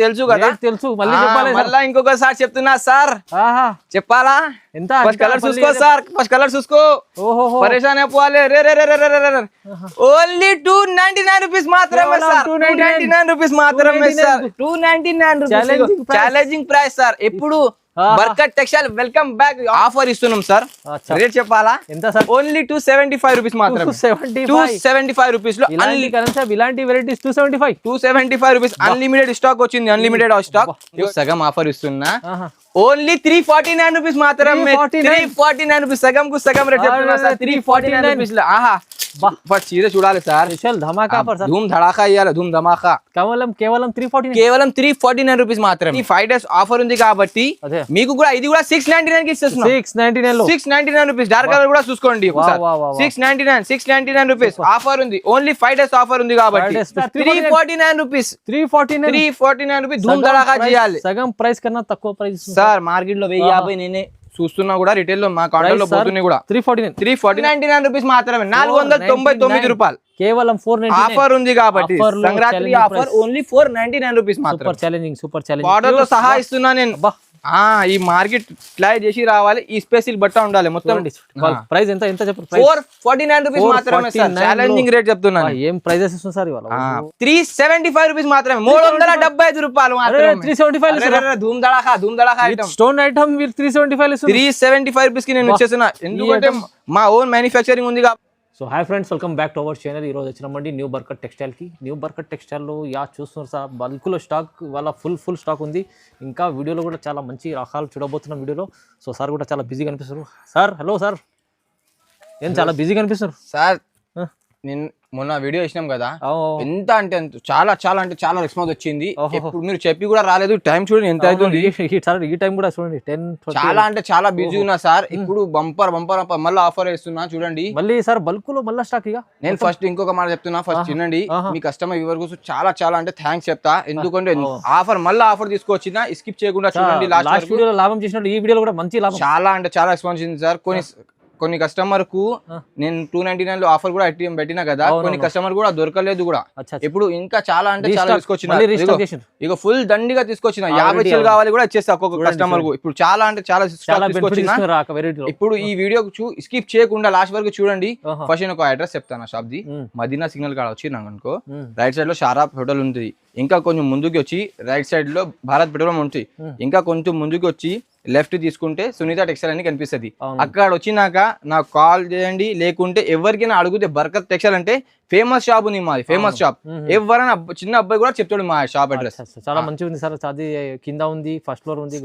తెలుసు కదా, తెలుసు. మళ్ళీ చెప్పాలి, మళ్ళీ ఇంకొకసారి చెప్తున్నా సార్. చెప్పాలా? ఎంత ఫస్ట్ కలర్ చూసుకో సార్, ఫస్ట్ కలర్ చూసుకో. పరేషాన్ అయిపోవాలి. ఓన్లీ 299 రూపీస్ మాత్రమే సార్, 299 రూపీస్ మాత్రమే sir, 299 rupees challenging price sir. ఎప్పుడు Barkat textile welcome back offer ఇస్తున్నాం సార్. రేట్ చెప్పాలా? ఎంత సార్? ఓన్లీ 275 రూపీస్ మాత్రమే. 275 రూపీస్ లో ఇలాంటి వెరైటీస్ 275 రూపీస్ అన్లిమిటెడ్ స్టాక్ వచ్చింది, అన్లిమిటెడ్ స్టాక్. సగం ఆఫర్ ఇస్తున్నా, ఓన్లీ 349 రూపీస్ మాత్రమే. 349 రూపీస్, సగం కు సగం రేట్ చెప్తున్నా సార్. 349 రూపీస్ లో ఆహా ఫస్ట్ చీర చూడాలి సార్. ధమాకా ధూమ్ ధడాకా ఇవ్వాలి, ధూమ్ ధమాకా. కేవలం 349 రూపీస్ మాత్రమే. ఈ 5 days ఆఫర్ ఉంది కాబట్టి మీకు కూడా ఇది కూడా 699 కి ఇస్తున్నాం. 699 రూపీస్. డార్క్ కలర్ కూడా చూసుకోండి. 699 రూపీస్ ఆఫర్ ఉంది. ఓన్లీ 5 days ఆఫర్ ఉంది కాబట్టి 349 రూపీస్. 349 రూపీస్ ధూమ్ ధడాకా చేయాలి. సగం ప్రైస్ కన్నా తక్కువ ప్రైస్ సార్. మార్కెట్ లో 1050 నేనే చూస్తున్నా కూడా, రిటైల్ లో మా కాంటాక్ట్ లో పోతున్నాయి కూడా. 349 రూపీస్ మాత్రమే. 499 రూపాయలు కేవలం. 499 ఆఫర్ ఉంది కాబట్టి సంక్రాంతి ఆఫర్ ఓన్లీ 499 రూపీస్ మాత్రమే. సూపర్ ఛాలెంజింగ్ ఆర్డర్ తో సహా ఇస్తున్నా నేను. ఈ మార్కెట్ ఫ్లై చేసి రావాలి, ఈ స్పెషల్ బట్ట ఉండాలి మొత్తం. ప్రైస్ ఎంత చెప్పు? 449 రూపీస్ మాత్రమే సార్. ఛాలెంజింగ్ రేట్ చెప్తున్నాను. ఏం ప్రైజెస్ ఇస్తుంది సార్ ఇవాళ? 375 రూపీస్ మాత్రమే. 375 రూపాయలు మాత్రమే. 375 ధూమ్ ధడాకా ఐటమ్, స్టోన్ ఐటమ్ 375 రూపీస్ కి నేను వచ్చేస్తున్నా. ఎందుకంటే మా ఓన్ మ్యానుఫ్యాక్చరింగ్ ఉంది కాబట్టి. So hi friends, welcome back to our channel. ఈరోజు వచ్చినామండి న్యూ బర్కత్ టెక్స్టైల్కి. న్యూ బర్కత్ టెక్స్టైల్లో చూస్తున్నారు సార్, బల్క్లో స్టాక్ వాళ్ళ ఫుల్ స్టాక్ ఉంది. ఇంకా వీడియోలో కూడా చాలా మంచి రకాలు చూడబోతున్నాం వీడియోలో. సో సార్ కూడా చాలా బిజీగా అనిపిస్తారు సార్. హలో సార్, ఏం చాలా బిజీగా అనిపిస్తారు సార్? నేను మొన్న వీడియో ఇచ్చినాం కదా, ఎంత అంటే చాలా రెస్పాన్స్ వచ్చింది. ఇప్పుడు మీరు చెప్పి కూడా రాలేదు. టైం చూడండి ఎంత అవుతుంది. ఈ టైం కూడా చూడండి 10. చాలా బిజీ ఉన్నా సార్. ఇప్పుడు బంపర్ మళ్ళీ ఆఫర్ వేస్తున్నా చూడండి. మళ్ళీ సార్ బల్క్ లో మళ్ళీ స్టాక్. ఇక నేను ఫస్ట్ ఇంకొక మాట చెప్తున్నా, ఫస్ట్ వినండి. మీ కస్టమర్ వ్యూవర్ కోసం చాలా అంటే థ్యాంక్స్ చెప్తా. ఎందుకంటే ఆఫర్ మళ్ళీ ఆఫర్ తీసుకొచ్చిన స్కిప్ చేయకుండా చూడండి. లాస్ట్ వీడియోలో లాభం చేసినట్టు ఈ వీడియోలో కూడా మంచి లాభం. చాలా రెస్పాన్స్ ఉంది సార్. కొన్ని కస్టమర్ కు నేను 299 లో ఆఫర్ కూడా పెట్టినా కదా, కొన్ని కస్టమర్ కూడా దొరకలేదు కూడా. ఇప్పుడు ఇంకా చాలా తీసుకొచ్చిన, ఇక ఫుల్ దండిగా తీసుకొచ్చిన. 50 చీరలు కావాలి కూడా ఇచ్చేస్తా ఒక్కొక్క కస్టమర్ కు. ఇప్పుడు చాలా తీసుకొచ్చిన. ఇప్పుడు ఈ వీడియో స్కిప్ చేయకుండా లాస్ట్ వరకు చూడండి. ఫస్ట్ నేను ఒక అడ్రస్ చెప్తాను షాప్ ది. మదీనా సిగ్నల్ కాడ వచ్చి అనుకో, రైట్ సైడ్ లో షారాబ్ హోటల్ ఉంటుంది. ఇంకా కొంచెం ముందుకు వచ్చి రైట్ సైడ్ లో భారత్ పెట్రోల్ ఉంటుంది. ఇంకా కొంచెం ముందుకు వచ్చి లెఫ్ట్ తీసుకుంటే సునీత టెక్స్టైల్ అని కనిపిస్తుంది. అక్కడ వచ్చినాక నాకు కాల్ చేయండి. లేకుంటే ఎవరికైనా అడిగితే బర్కత్ టెక్స్టైల్ అంటే ఫేమస్ షాప్ ఉంది మాది, ఫేమస్ షాప్. ఎవరైనా చిన్న అబ్బాయి కూడా చెప్తాడు మా షాప్ అడ్రస్. చాలా మంచిగా ఉంది సార్. అది కింద ఉంది, ఫస్ట్ ఫ్లోర్ ఉంది,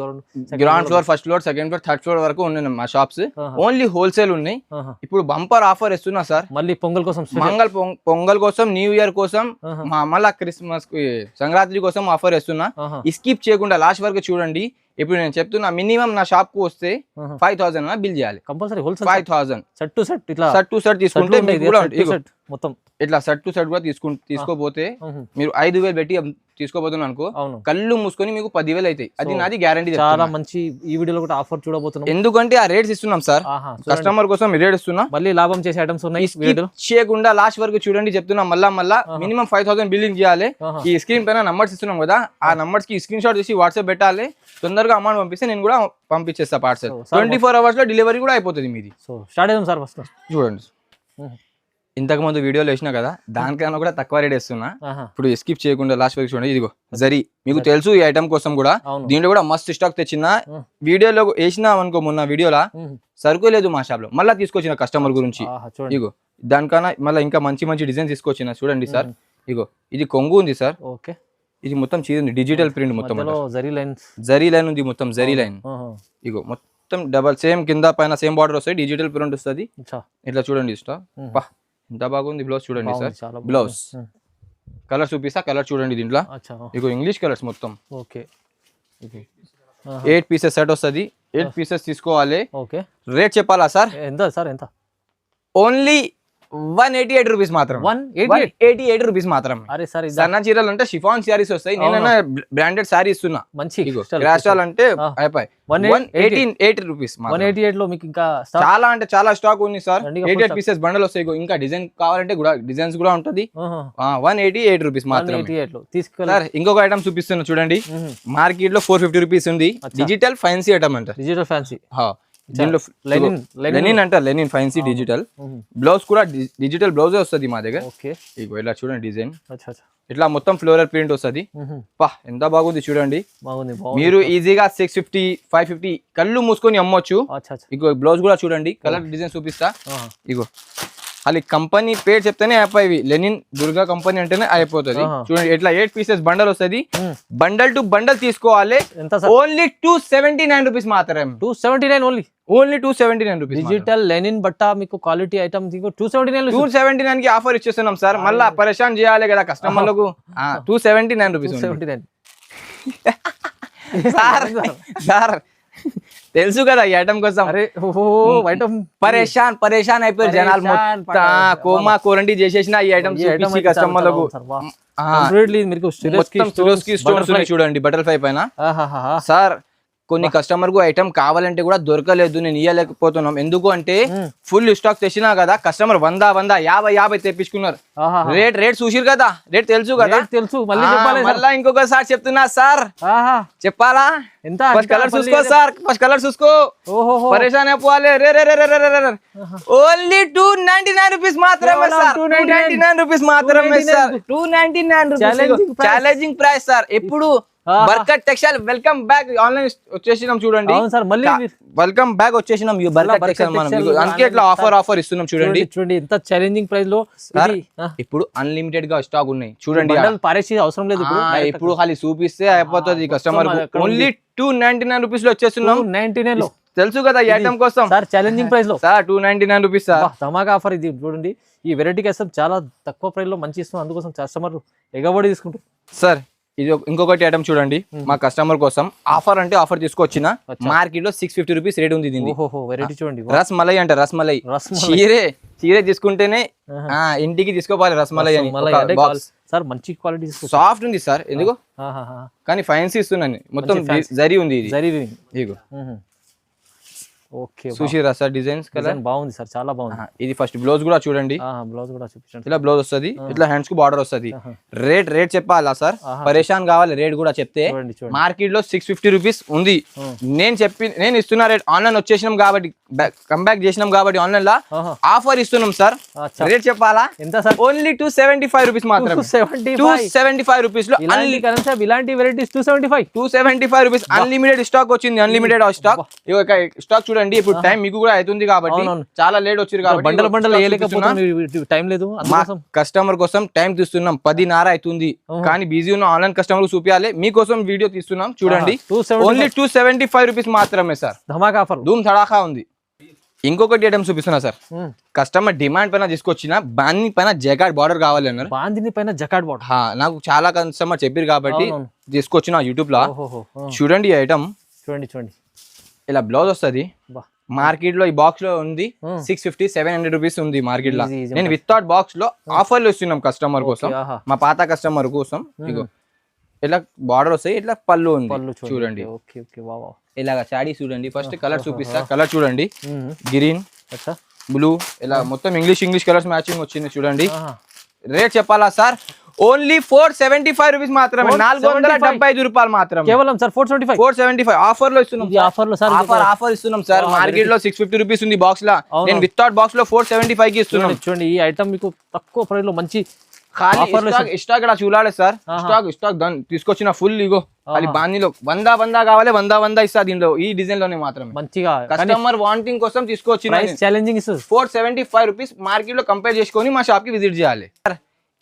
ground floor, first floor, second floor, third floor వరకు ఉన్నాయి మా షాప్స్. ఓన్లీ హోల్సేల్ ఉన్నాయి. ఇప్పుడు బంపర్ ఆఫర్ ఇస్తున్నా సార్. మళ్ళీ పొంగల్ కోసం, న్యూ ఇయర్ కోసం, మళ్ళా క్రిస్మస్, సంక్రాంతి కోసం ఆఫర్ ఇస్తున్నా. స్కిప్ చేయకుండా లాస్ట్ వరకు చూడండి. ఇప్పుడు నేను చెప్తున్నా, మినిమం నా షాప్ కు వస్తే 5000 బిల్ చేయాలి కంపల్సరీ. 5000 సెట్ టు సెట్ తీసుకుంటే మొత్తం ఇట్లా సెట్ టు సెట్ కూడా తీసుకోపోతే మీరు 5000 పెట్టి తీసుకోబోతున్నా అనుకో, కళ్ళు మూసుకొని మీకు 10,000 అవుతాయి. అది నాది గ్యారంటీ. చాలా మంచి ఈ వీడియోలో కూడా ఆఫర్ చూడబోతున్నాం. ఎందుకంటే ఆ రేట్స్ ఇస్తున్నాం సార్, కస్టమర్ కోసం రేట్ ఇస్తున్నా. మళ్ళీ లాభం చేసే ఐటమ్స్ ఉన్నాయి. చేయకుండా లాస్ట్ వరకు చూడండి. చెప్తున్నా మళ్ళా మినిమం 5000 బిల్లింగ్ చేయాలి. ఈ స్క్రీన్ పైన నంబర్స్ ఇస్తున్నాం కదా, ఆ నంబర్స్ కి స్క్రీన్ షాట్ తీసి వాట్సాప్ పెట్టాలి. తొందరగా అమౌంట్ పంపిస్తే నేను కూడా పంపించేస్తా పార్సల్. 24 hours లో డెలివరీ కూడా అయిపోతుంది మీది. సో స్టార్ట్ చేద్దాం సార్. ఫస్ట్ చూడండి, ఇంతకు ముందు వీడియోలో వేసినా కదా, దానికన్నా కూడా తక్కువ రేట్ ఇస్తున్నా. ఇప్పుడు స్కిప్ చేయకుండా లాస్ట్ వరకు చూడండి. ఇదిగో జరీ, మీకు తెలుసు ఈ ఐటమ్ కోసం కూడా. దీంట్లో కూడా మస్తు స్టాక్ తెచ్చిన. వీడియోలో వేసినా అనుకో, మొన్న వీడియోలో సరుకు లేదు మా షాప్ లో, మళ్ళీ తీసుకొచ్చిన కస్టమర్ గురించి. ఇగో దానికన్నా మళ్ళీ ఇంకా మంచి డిజైన్ తీసుకొచ్చిన. చూడండి సార్, ఇగో ఇది కొంగు ఉంది సార్. ఓకే, ఇది మొత్తం చీర ఉంది, డిజిటల్ ప్రింట్ మొత్తం. జరీ లైన్ ఉంది మొత్తం, జరీ లైన్. ఇగో మొత్తం డబల్ సేమ్ కింద పైన సేమ్ బార్డర్ వస్తాయి, డిజిటల్ ప్రింట్ వస్తుంది. ఇట్లా చూడండి ఇష్టం. ఎంత బాగుంది బ్లౌజ్ చూడండి సార్. బ్లౌజ్ కలర్ చూపిస్తా, కలర్ చూడండి దీంట్లో. ఇగో ఇంగ్లీష్ కలర్స్ మొత్తం. ఓకే, 8 పీసెస్ సెట్ వస్తుంది. 8 పీసెస్ తీసుకోవాలి. ఓకే, రేట్ చెప్పాలా సార్? ఎంత సార్? ఎంత? ఓన్లీ 188 రూపీస్ మాత్రం. 188 రూపీస్ మాత్రం. అరే సార్ సన్న చీరలు అంటే షిఫాన్ శారీస్ వస్తాయి, నేనైనా బ్రాండెడ్ శారీ ఇస్తున్నా. మంచి క్రాస్టాల్ అంటే అయిపోయి 188 రూపీస్. 188 లో మీకు ఇంకా చాలా అంటే చాలా స్టాక్ ఉంది సార్. 88 పీసెస్ బండల్ వస్తాయి. ఇంకా డిజైన్ కావాలంటే కూడా డిజైన్స్ కూడా ఉంటది. 188 రూపీస్ మాత్రం. సార్ ఇంకొక ఐటమ్ చూపిస్తున్నా చూడండి. మార్కెట్ లో 450 రూపీస్ ఉంది. డిజిటల్ ఫ్యాన్సీ ఐటమ్ అంటారు. డిజిటల్ ఫ్యాన్సీ దీంట్లో లెనిన్ అంటారు. లెనిన్ ఫ్యాన్సీ డిజిటల్ బ్లౌజ్ కూడా డిజిటల్ బ్లౌజే వస్తుంది మా దగ్గర. ఇగో ఇలా చూడండి డిజైన్, ఇట్లా మొత్తం ఫ్లోరల్ ప్రింట్ వస్తుంది. పా ఎంత బాగుంది చూడండి. మీరు ఈజీగా 650 550 కళ్ళు మూసుకొని అమ్మొచ్చు. ఇగో బ్లౌజ్ కూడా చూడండి, కలర్ డిజైన్ చూపిస్తా. ఇగో అది కంపెనీ పేరు చెప్తేనే అయిపోయి, లెనిన్ దుర్గా కంపెనీ అంటేనే అయిపోతుంది. చూడండి ఇట్లా 8 పీసెస్ బండల్ వస్తుంది. బండల్ టు బండల్ తీసుకోవాలి. ఓన్లీ 279 రూపీస్ మాత్రమే. 279 ఓన్లీ 279 రూపీస్. డిజిటల్ లెనిన్ బట్ట మీకు క్వాలిటీ ఐటమ్ 279 కి ఆఫర్ ఇచ్చేస్తున్నాం సార్. మళ్ళా పరేషాన్ చేయాలి కదా కస్టమర్లకు. 279 రూపీస్. సార్ తెలుసు కదా ఈ ఐటమ్ కోసం. పరేషాన్ అయిపోయారు జనాలు. కోమా కోరంటీ చేసేసిన ఈ ఐటమ్ కస్టమర్లకు. చూడండి బటర్ఫ్లై పైన. సార్ కొన్ని కస్టమర్ కు ఐటమ్ కావాలంటే కూడా దొరకలేదు, నేను ఇయ్యలేకపోతున్నాం. ఎందుకు అంటే ఫుల్ స్టాక్ తెచ్చినా కదా, కస్టమర్ 100 50 తెప్పించుకున్నారు. రేట్ చూసిరు కదా, రేట్ తెలుసు కదా. తెలుసు మళ్ళా ఇంకొకసారి చెప్తున్నా సార్. చెప్పాలా? ఎంత కలర్ చూసుకో సార్, ఫస్ట్ కలర్ చూసుకో. పరేషాన్ అయిపోవాలి. ఓన్లీ 299 రూపీస్ మాత్రమే సార్. 299 రూపీస్ మాత్రమే sir. 299 rupees challenging price sir. ఎప్పుడు Barkat textile welcome back online వచ్చేసినాం చూడండి. వెల్కమ్ బ్యాక్ వచ్చేసినాం బర్కత్ టెక్స్టైల్. మనం అందుకే ఇట్లా ఆఫర్ ఇస్తున్నాం చూడండి. ఎంత ఛాలెంజింగ్ ప్రైస్ లో. ఇప్పుడు అన్లిమిటెడ్ గా స్టాక్ ఉన్నాయి చూడండి. అవసరం లేదు ఇప్పుడు ఖాళీ చూపిస్తే అయిపోతుంది కస్టమర్. ఓన్లీ 299 రూపీస్ లో వచ్చేస్తున్నాం. 299 లో తెలుసు కదా ఈ ఐటమ్ కోసం సార్. ఛాలెంజింగ్ ప్రైస్ లో సార్ 299 రూపీస్ సార్. ధమాకా ఆఫర్ ఇది చూడండి. ఈ వెరైటీ కోసం చాలా తక్కువ ప్రైస్ లో మంచి ఇస్తున్నాం, అందుకోసం కస్టమర్ ఎగబడి తీసుకుంటారు సార్. ఇది ఇంకొకటి ఐటమ్ చూడండి, మా కస్టమర్ కోసం ఆఫర్ అంటే ఆఫర్ తీసుకొచ్చిన. మార్కెట్ లో 650 రూపీస్ రేట్ ఉంది దీన్ని. వెరైటీ చూడండి. రస్మలై అంట, రస్మలై చీరే తీసుకుంటేనే ఇంటికి తీసుకోవాలి రస్మలై అని. సార్ మంచి క్వాలిటీ సాఫ్ట్ ఉంది సార్. ఎందుకు కానీ ఫైన్సీ ఇస్తున్నాను. మొత్తం జరీ ఉంది ఇది. ఇగో చూసిరా సార్ డిజైన్స్ కలర్ బాగుంది సార్, చాలా బాగుంది. ఇది ఫస్ట్ బ్లౌజ్ కూడా చూడండి. బ్లౌజ్ కూడా చూపించండి. ఇలా బ్లౌజ్ వస్తుంది, ఇట్లా హ్యాండ్స్ కు బార్డర్ వస్తుంది. రేట్ చెప్పాలా సార్? పరేషాన్ కావాలి రేట్ కూడా చెప్తే. మార్కెట్ లో 650 రూపీస్ ఉంది. నేను ఇస్తున్నా రేట్. ఆన్లైన్ వచ్చేసినాం కాబట్టి, కంబ్యాక్ చేసినాం కాబట్టి ఆన్లైన్ లో ఆఫర్ ఇస్తున్నాం సార్. రేట్ చెప్పాలా? ఎంత సార్? ఓన్లీ 275 రూపీస్ మాత్రం. 275 రూపీస్ లో ఇలాంటి వెరైటీస్ 275 రూపీస్. అన్లిమిటెడ్ స్టాక్ వచ్చింది. అన్లిమిటెడ్ స్టాక్ చూడండి. ఇప్పుడు టైం మీకు కూడా అవుతుంది కాబట్టి, చాలా లేట్ వచ్చారు కాబట్టి టైం లేదు. కస్టమర్ కోసం టైం తీస్తున్నాం. 10:30 అవుతుంది కానీ బిజీ ఉన్న ఆన్లైన్ కస్టమర్ చూపించాలి. మీకోసం వీడియో తీస్తున్నాం చూడండి. ఓన్లీ 275 రూపీస్ మాత్రమే సార్. ధమాకా ఆఫర్, ధూమ్ ధడాకా ఉంది. ఇంకొకటి ఐటమ్ చూపిస్తున్నా సార్. కస్టమర్ డిమాండ్ పైన తీసుకొచ్చిన బాందిని పైన జకాట్ బార్డర్ కావాలి అన్నారు. బాందిని పైన జకాట్ బార్డర్ నాకు చాలా కస్టమర్ చెప్పారు కాబట్టి తీసుకొచ్చిన యూట్యూబ్ లో. చూడండి ఐటమ్ చూడండి. ఇలా బ్లౌజ్ వస్తుంది. మార్కెట్ లో ఈ బాక్స్ లో ఉంది 650-700 రూపీస్ ఉంది మార్కెట్ లో. నేను వితౌట్ బాక్స్ లో ఆఫర్ లో ఇస్తున్నాం కస్టమర్ కోసం, మా పాత కస్టమర్ కోసం. ఇగో ఇలా బార్డర్ వస్తాయి, ఇట్లా పళ్ళు ఉంది చూడండి. ఇలాగా శాడీ చూడండి. ఫస్ట్ కలర్ చూపిస్తా. కలర్ చూడండి, గ్రీన్, బ్లూ, ఇలా మొత్తం ఇంగ్లీష్ కలర్స్ మ్యాచింగ్ వచ్చింది చూడండి. రేట్ చెప్పాలా సార్? ఓన్లీ 475 రూపీస్ మాత్రమే. 475 రూపాయలు మాత్రమే కేవలం సార్. 475 ఆఫర్ లో ఇస్తున్నాం. ఆఫర్ ఇస్తున్నాం సార్. మార్కెట్ లో 650 రూపీస్ ఉంది బాక్స్ లో. నేను వితౌట్ బాక్స్ లో 475 కి ఇస్తున్నాం. చూడండి ఈ ఐటమ్ మీకు తక్కువ ప్రైస్ లో మంచి స్టాక్ ఇక్కడ చూడాలి సార్. స్టాక్ తీసుకొచ్చిన ఫుల్. ఇగో అది బాందీలో 100 కావాలి, 100 ఇస్తా దీనిలో. ఈ డిజైన్ లోనే మాత్రమే మంచిగా కస్టమర్ వాంటింగ్ కోసం తీసుకొచ్చిన. Challenging 475 rupees. మార్కెట్ లో కంపేర్ చేసుకొని మా షాప్ కి విజిట్ చేయాలి.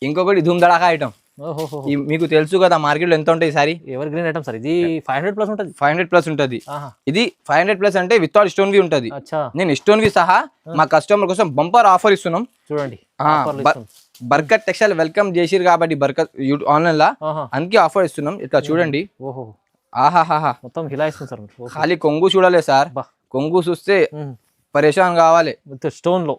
ఇంకొకటి ధూమ్ ధడాకా ఐటమ్. మీకు తెలుసు కదా మార్కెట్ లో ఎంత ఉంటాయి sorry. Ever green item sir. ఇది 500+ ఉంటుంది. 500+ ఉంటుంది. ఇది 500+ అంటే వితౌట్ స్టోన్ వి ఉంటది. నేను స్టోన్ వి సహా మా కస్టమర్ కోసం బంపర్ ఆఫర్ ఇస్తున్నాం చూడండి. బర్కత్ టెక్స్టైల్ వెల్కమ్ చేసిరు కాబట్టి బర్కత్ ఆన్లైన్ లా అందుకే ఆఫర్ ఇస్తున్నాం. ఇట్లా చూడండి. ఆహాహా మొత్తం హిలాయిస్తుంది సార్. ఖాళీ కొంగు చూడాలి సార్. కొంగు చూస్తే పరేషాన్ కావాలి. స్టోన్ లో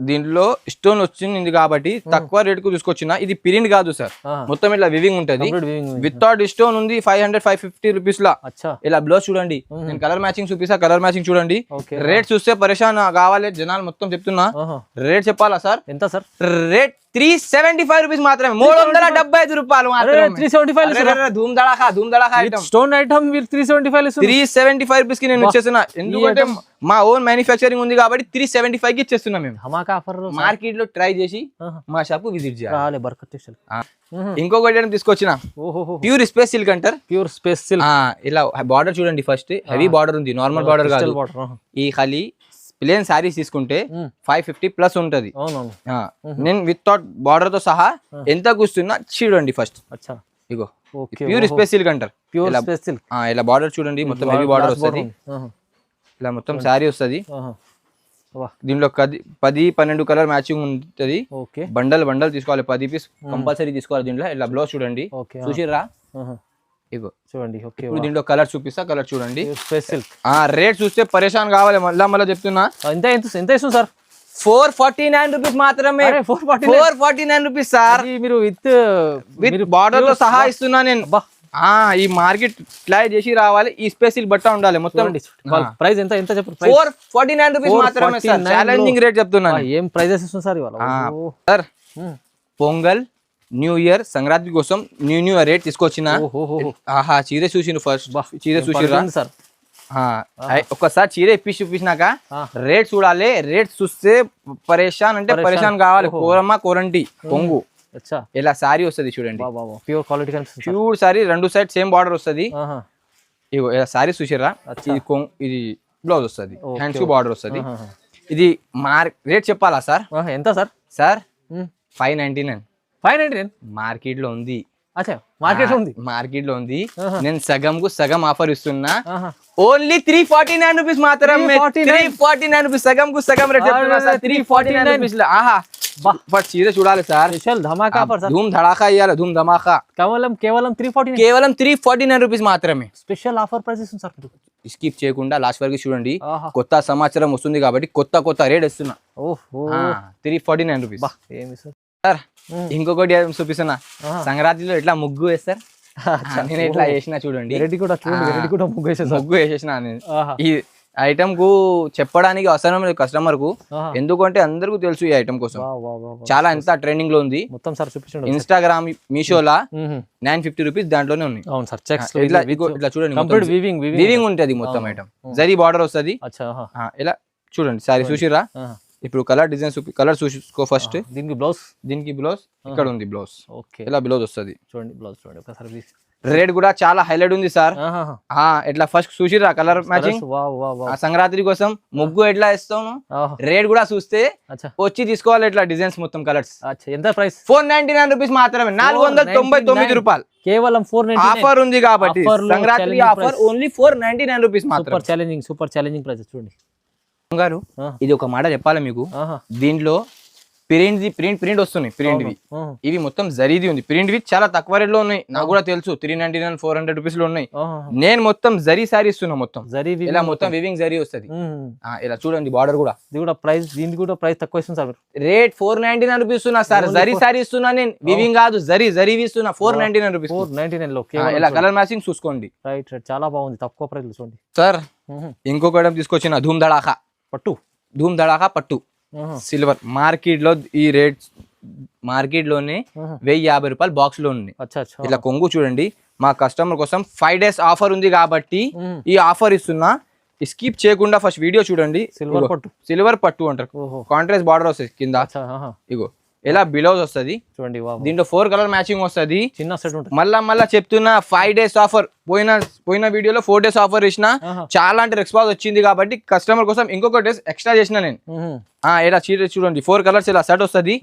దీంట్లో స్టోన్ వచ్చింది కాబట్టి తక్కువ రేట్ కు తీసుకొచ్చిన. ఇది ప్రింట్ కాదు సార్, మొత్తం ఇట్లా వివింగ్ ఉంటది. వితౌట్ స్టోన్ ఉంది 500-550 రూపీస్ లా. ఇలా బ్లౌజ్ చూడండి, నేను కలర్ మ్యాచింగ్ చూపిస్తా, కలర్ మ్యాచింగ్ చూడండి. రేట్ చూస్తే పరేషాన్ కావాలి జనాలు, మొత్తం చెప్తున్నా. రేట్ చెప్పాలా సార్? ఎంత సార్ రేట్? 375 రూపీస్ మాత్రమే, 375 రూపాయలు మాత్రమే. 375 ధూమ్ దడాకా ఐటమ్, స్టోన్ ఐటమ్ మీరు 375 రూపీస్ కి నేను ఇచ్చేస్తున్నా. ఎందుకంటే మా ఓన్ మ్యానుఫ్యాక్చరింగ్ ఉంది కాబట్టి 375 కి ఇచ్చేస్తున్నా మేము. ధమాకా ఆఫర్ మార్కెట్ లో ట్రై చేసి మా షాప్ విజిట్ చేయాలి. బర్కత్ టెక్స్టైల్. ఇంకొకటి ఐటమ్ తీసుకొచ్చిన, ప్యూర్ స్పేస్ సిల్క్ అంటారు. Pure space silk. ఇలా బార్డర్ చూడండి, ఫస్ట్ హెవీ బార్డర్ ఉంది, నార్మల్ బార్డర్ కాదు. ఈ ఖాళీ ప్లేన్ సారీస్ తీసుకుంటే 550 ప్లస్ ఉంటది. నేను వితౌట్ బార్డర్ తో సహా ఎంత కూస్తున్నా చూడండి ఫస్ట్. ఇగో ప్యూర్ స్పేస్ సిల్క్ అంటారు. ఇలా బార్డర్ చూడండి, మొత్తం హెవీ బార్డర్ వస్తుంది. ఇలా మొత్తం సారీ వస్తుంది. దీంట్లో 10-12 కలర్ మ్యాచింగ్ ఉంటుంది. బండల్ తీసుకోవాలి, 10 పీస్ కంపల్సరీ తీసుకోవాలి. దీంట్లో ఇలా బ్లౌజ్ చూడండి, చూసిర్రా? ఇగో చూడండి. ఇప్పుడు దీంట్లో కలర్ చూపిస్తా, కలర్ చూడండి. రేట్ చూస్తే పరేషాన్ కావాలి. మళ్ళా చెప్తున్నా, ఎంత ఇస్తుంది సార్? 449 రూపీస్ మాత్రమే. 449 రూపీస్ సార్. మీరు విత్ బార్డర్ తో సహా ఇస్తున్నా నేను. ఈ మార్కెట్ ట్రై చేసి రావాలి. ఈ స్పెషల్ బట్ట ఉండాలి మొత్తం. ప్రైస్ ఎంత చెప్పు? 449 రూపీస్ మాత్రమే సార్. ఛాలెంజింగ్ రేట్ చెప్తున్నా. ఏం ప్రైజెస్ ఇస్తుంది సార్ ఇవాళ? Sir pongal, new year, Sankranti కోసం న్యూ రేట్ తీసుకొచ్చిన. చీర చూసిండు ఫస్ట్, చీర చూసిరా సార్? ఒక్కసారి చీర ఇప్పి చూపించినాక రేట్ చూడాలి. రేట్ చూస్తే పరేషాన్ అంటే పరేషాన్ కావాలి. కోరమ్మ కోరంటి పొంగు ఇలా సారీ వస్తుంది చూడండి, pure quality. Pure sorry, 2 side same border వస్తుంది. ఇగో ఇలా సారీ చూసిరా? ఇది బ్లౌజ్ వస్తుంది, హ్యాండ్స్ కు బార్డర్ వస్తుంది. ఇది రేట్ చెప్పాలా సార్? ఎంత సార్? సార్ 599 మార్కెట్ లో ఉంది. మార్కెట్ లో ఉంది. నేను సగం కు సగం ఆఫర్ ఇస్తున్నా. ఓన్లీ 349 రూపీస్ మాత్రమే. 349 రూపీస్, సగం కు సగం రేట్ చెప్తున్నా సార్. 349 రూపీస్. బట్ చీర చూడాలి సార్, ధమాకా ఆఫర్ సార్. ధూమ్ ధడాకా ఇవ్వాలి, ధూమ్ ధమాకా. కేవలం 349 రూపీస్ మాత్రమే. స్పెషల్ ఆఫర్ ప్రైస్ ఇస్తుంది సార్. స్కిప్ చేయకుండా లాస్ట్ వరకు చూడండి. కొత్త సమాచారం వస్తుంది కాబట్టి కొత్త రేట్ ఇస్తున్నా. 349 రూపీస్ సార్. ఇంకొకటి చూపిస్తున్నా, సంక్రాంతిలో ఎట్లా ముగ్గు వేస్తారు, నేను ఎట్లా వేసినా చూడండి. ముగ్గు వేసేసిన. ఈ ఐటమ్ కు చెప్పడానికి అవసరం లేదు కస్టమర్ కు, ఎందుకంటే అందరికీ తెలుసు ఈ ఐటమ్ కోసం. చాలా ఎంత ట్రెండింగ్ లో ఉంది. మొత్తం సార్ చూపించండి. ఇన్స్టాగ్రామ్, మీషోలా 950 రూపీస్ దాంట్లోనే ఉన్నాయి. ఇట్లా చూడండి, వీవింగ్ ఉంటది మొత్తం ఐటమ్. జరీ బార్డర్ వస్తుంది. ఇలా చూడండి సారీ చూసిరా? ఇప్పుడు కలర్ డిజైన్ కలర్ చూసుకో ఫస్ట్. దీనికి బ్లౌజ్ ఇక్కడ ఉంది. బ్లౌజ్ ఇలా బ్లౌజ్ వస్తుంది చూడండి. బ్లౌజ్ చూడండి ఒకసారి. రేట్ కూడా చాలా హైలైట్ ఉంది సార్. ఇట్లా ఫస్ట్ చూసిరా కలర్ మ్యాచింగ్. సంక్రాంతి కోసం ముగ్గు ఎట్లా ఇస్తాను, రేట్ కూడా చూస్తే వచ్చి తీసుకోవాలి. ఇట్లా డిజైన్స్ మొత్తం కలర్స్. ఎంత ప్రైస్? 499 రూపీస్ మాత్రమే. 499 రూపాయలు కేవలం. ఆఫర్ ఉంది కాబట్టి సంక్రాంతి ఆఫర్ ఓన్లీ 499 రూపీస్ మాత్రం. సూపర్ ఛాలెంజింగ్ ప్రైస్ చూడండి గారు. ఇది ఒక మాట చెప్పాలి మీకు, దీంట్లో ప్రింట్ వస్తున్నాయి. ప్రింట్వి ఇవి మొత్తం జరీది ఉంది. ప్రింట్వి చాలా తక్కువ రేట్ లో ఉన్నాయి, నాకు కూడా తెలుసు. 399, 400 రూపీస్ లో ఉన్నాయి. నేను మొత్తం జరీ సారీ ఇస్తున్నా. మొత్తం ఇలా మొత్తం వివింగ్ జరీ వస్తుంది. ఇలా చూడండి బార్డర్ కూడా. దీనికి కూడా ప్రైస్ తక్కువ ఇస్తుంది సార్. రేట్ 499 రూపీస్ ఇస్తున్నా సార్. జరీ సారీ ఇస్తున్నా నేను, వివింగ్ కాదు, జరీ ఇస్తున్నా. 499 రూపీస్. 499 లో ఇలా కలర్ మ్యాచింగ్ చూసుకోండి. రైట్, చాలా బాగుంది, తక్కువ ప్రైస్ చూడండి సార్. ఇంకొక ఐటమ్ తీసుకొచ్చిన, ధూమ్ ధడాకా పట్టు సిల్వర్. మార్కెట్ లో ఈ రేట్ మార్కెట్ లోనే 1050 రూపాయలు బాక్స్ లో ఉంది. ఇట్లా కొంగు చూడండి. మా కస్టమర్ కోసం 5 days ఆఫర్ ఉంది కాబట్టి ఈ ఆఫర్ ఇస్తున్నా. స్కిప్ చేయకుండా ఫస్ట్ వీడియో చూడండి. సిల్వర్ పట్టు అంటారు. కాంట్రాస్ట్ బార్డర్ వస్తుంది కింద. ఇగో ఇలా బ్లౌజ్ వస్తుంది చూడండి. దీంట్లో 4 కలర్ మ్యాచింగ్ వస్తుంది. చిన్న సెట్ ఉంటుంది. మళ్ళా చెప్తున్నా 5 days ఆఫర్. పోయిన వీడియోలో 4 days ఆఫర్ ఇచ్చిన, చాలా అంటే రెస్పాన్స్ వచ్చింది కాబట్టి కస్టమర్ కోసం ఇంకొక డేస్ ఎక్స్ట్రా చేసిన నేను. ఇలా చీర చూడండి, 4 కలర్స్ ఇలా సెట్ వస్తుంది.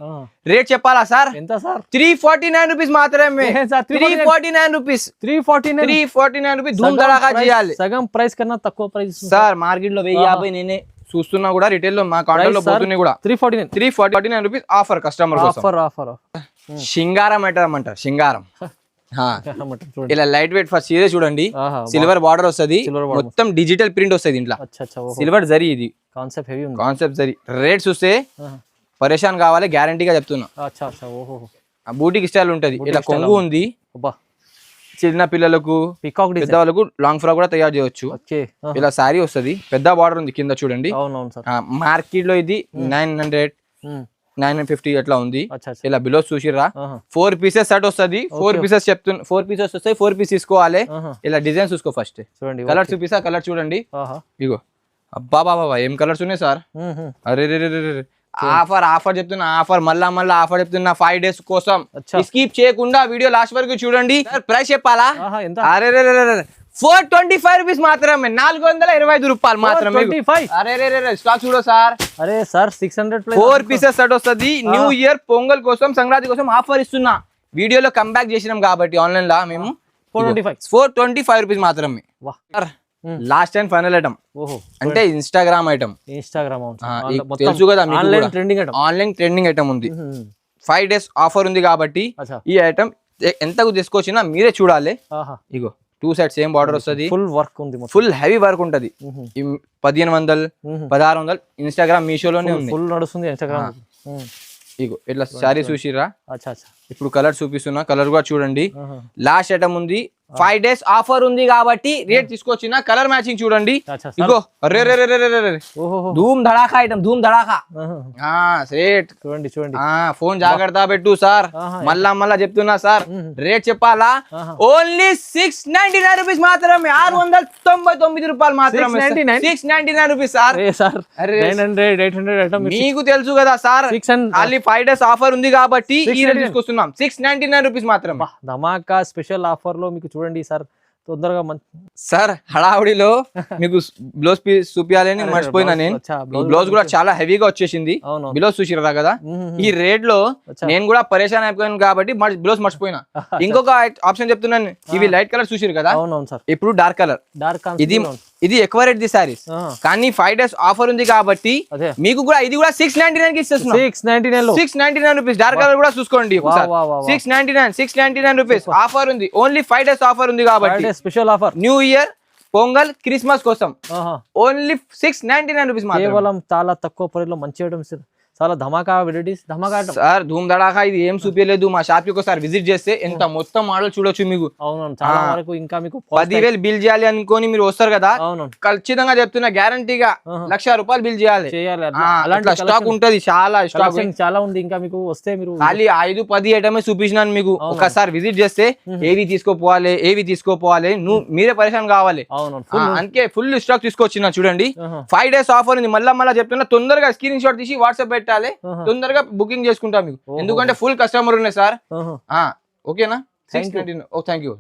రేట్ చెప్పాలా సార్? ఎంత సార్? 349 రూపీస్ మాత్రమే. 349 రూపీస్. 349 రూపీస్. ధూమ్ ధడాకా చేయాలి. సగం ప్రైస్ కన్నా తక్కువ ప్రైస్ సార్. మార్కెట్ లో 1050 నేనే చూస్తున్నా కూడా, రిటైల్ లో మా కాంటాక్ట్ లో పోతున్నాయి కూడా. 349 రూపీస్ ఆఫర్ కస్టమర్ కోసం. సింగారం అంటారు. సింగారం ఇలా లైట్ వెయిట్ ఫస్ట్ చీర చూడండి. సిల్వర్ బార్డర్ వస్తుంది, మొత్తం డిజిటల్ ప్రింట్ వస్తుంది ఇంట్లో. సిల్వర్ జరీ, ఇది కాన్సెప్ట్ జరీ. రేట్ చూస్తే పరేషాన్ కావాలి గ్యారంటీగా చెప్తున్నా. అచ్చా అచ్చా ఓహో. బూటిక్ స్టైల్ ఉంటది, ఇట్లా కొంగు ఉంది. అబ్బా చిన్న పిల్లలకు పికాక్ పెద్ద వాళ్ళకు లాంగ్ ఫ్రాక్ కూడా తయారు చేయొచ్చు. ఓకే ఇలా శారీ వస్తది, పెద్ద బార్డర్ ఉంది కింద చూడండి. అవునవును సార్. మార్కెట్ లో ఇది 900 950 అట్లా ఉంది. అచ్చా అచ్చా ఇలా బిలో చూసిర్రా 4 పీసెస్ సెట్ వస్తుంది. 4 పీసెస్ చెప్తున్నా, 4 పీసెస్ వస్తాయి. 4 పీస్ తీసుకోవాలి. ఇలా డిజైన్ చూసుకో ఫస్ట్. చూడండి కలర్ చూపిస్తా, కలర్ చూడండి. ఇగో అబ్బా బాబా ఏం కలర్స్ ఉన్నాయి సార్. అరే రే రే రే ఆఫర్ చెప్తున్నా, ఆఫర్ మళ్ళా ఆఫర్ చెప్తున్నా 5 days కోసం. స్కిప్ చేయకుండా వీడియో లాస్ట్ వరకు చూడండి. ప్రైస్ చెప్పాలా? అరే రే రే 425 రూపీస్ మాత్రమే, 425 రూపాయలు మాత్రమే. అరే రే రే స్టాక్ చూడో సార్. అరే సార్ 600 4 పీసెస్ సెట్ వస్తుంది. న్యూ ఇయర్ పొంగల్ కోసం సంక్రాంతి కోసం ఆఫర్ ఇస్తున్నా. వీడియోలో కంబ్యాక్ చేసినాం కాబట్టి ఆన్లైన్ లా మేము 425 రూపీస్ మాత్రమే. లాస్ట్ అండ్ ఫైనల్ ఐటమ్ అంటే ఇన్స్టాగ్రామ్ ఐటమ్. తెలుసు కదా ఆన్లైన్ ట్రెండింగ్ ఐటమ్ ఉంది. 5 days ఆఫర్ ఉంది కాబట్టి ఈ ఐటమ్ ఎంతకు తీసుకొచ్చినా మీరే చూడాలి. ఇగో 2 sides సేమ్ బార్డర్ వస్తుంది, ఫుల్ వర్క్ ఉంది, ఫుల్ హెవీ వర్క్ ఉంటది. 1500 1600 ఇన్స్టాగ్రామ్ మీషోలోనే ఉంది, ఫుల్ నడుస్తుంది ఇన్స్టాగ్రామ్. ఇగో ఇట్లా శారీ చూసిరా. ఇప్పుడు కలర్ చూపిస్తున్నా, కలర్ కూడా చూడండి. లాస్ట్ ఐటమ్ ఉంది, 5 days ఆఫర్ ఉంది కాబట్టి రేట్ తీసుకొచ్చిన. కలర్ మ్యాచింగ్ చూడండి. ఇగో రే రే రే రే రే ధూమ్ ధడాకా ఐటమ్, ధూమ్ ధడాకా రేట్ చూడండి చూడండి. ఫోన్ జాగ్రత్త పెట్టు సార్, మళ్ళా చెప్తున్నా సార్. రేట్ చెప్పాలా? ఓన్లీ 699 రూపీస్ మాత్రమే, 699 రూపాయలు మాత్రమే. 699 రూపీస్ సార్. మీకు తెలుసు కదా సార్, ఓన్లీ 5 days ఆఫర్ ఉంది కాబట్టి ఈ రేట్ తీసుకొస్తున్నాం. 699 రూపీస్ మాత్రమే. ధమాకా స్పెషల్ ఆఫర్ లో మీకు చూడండి సార్, తొందరగా సార్. హడావుడిలో మీకు బ్లౌజ్ పీస్ చూపించాలని మర్చిపోయినా నేను. బ్లౌజ్ కూడా చాలా హెవీగా వచ్చేసింది. బ్లౌజ్ చూసిరా కదా. ఈ రేట్ లో నేను కూడా పరేషాన్ అయిపోయాను కాబట్టి బ్లౌజ్ మర్చిపోయినా. ఇంకొక ఆప్షన్ చెప్తున్నాను, ఇవి లైట్ కలర్ చూసిరు కదా, ఇప్పుడు డార్క్ కలర్. ఇది ఎక్కువ రేట్ ది సారీస్, కానీ 5 days ఆఫర్ ఉంది కాబట్టి మీకు కూడా ఇది కూడా 699 కి ఇస్తున్నాం. 699 రూపీస్. డార్క్ కలర్ కూడా చూసుకోండి. 699 రూపీస్ ఆఫర్ ఉంది. ఓన్లీ 5 days ఆఫర్ ఉంది కాబట్టి special offer. New year pongal Christmas కోసం ఓన్లీ 699 రూపీస్. కేవలం చాలా తక్కువ పరిలో మంచి ఐటమ్స్, చాలా ధమాకా వెరైటీస్. ధమాకా సార్, ధూమ్ ధడాకా. ఇది ఏం చూపించలేదు, మా షాప్ కి ఒకసారి విజిట్ చేస్తే ఎంత మొత్తం మోడల్ చూడొచ్చు మీకు. అవును, చాలా వరకు ఇంకా మీకు 10,000 బిల్ చేయాలి అనుకోని మీరు వస్తారు కదా, ఖచ్చితంగా చెప్తున్నా గ్యారంటీగా 1,00,000 రూపాయలు బిల్ చేయాలి. అలాంటి స్టాక్ ఉంటది, చాలా స్టాక్ చాలా ఉంది. ఇంకా మీకు వస్తే మీరు ఖాళీ 5-10 ఐటమే చూపించినాను మీకు. ఒకసారి విజిట్ చేస్తే ఏవి తీసుకోపోవాలి మీరే పరేషాన్ కావాలి. అందుకే ఫుల్ స్టాక్ తీసుకొచ్చిన. చూడండి 5 days ఆఫర్ ఉంది. మళ్ళా చెప్తున్నా, తొందరగా స్క్రీన్ షాట్ తీసి వాట్సాప్ పెట్టాలి, తొందరగా బుకింగ్ చేసుకుంటా మీకు. ఎందుకంటే ఫుల్ కస్టమర్ ఉన్నాయి సార్. ఓకేనా? 699. Thank you.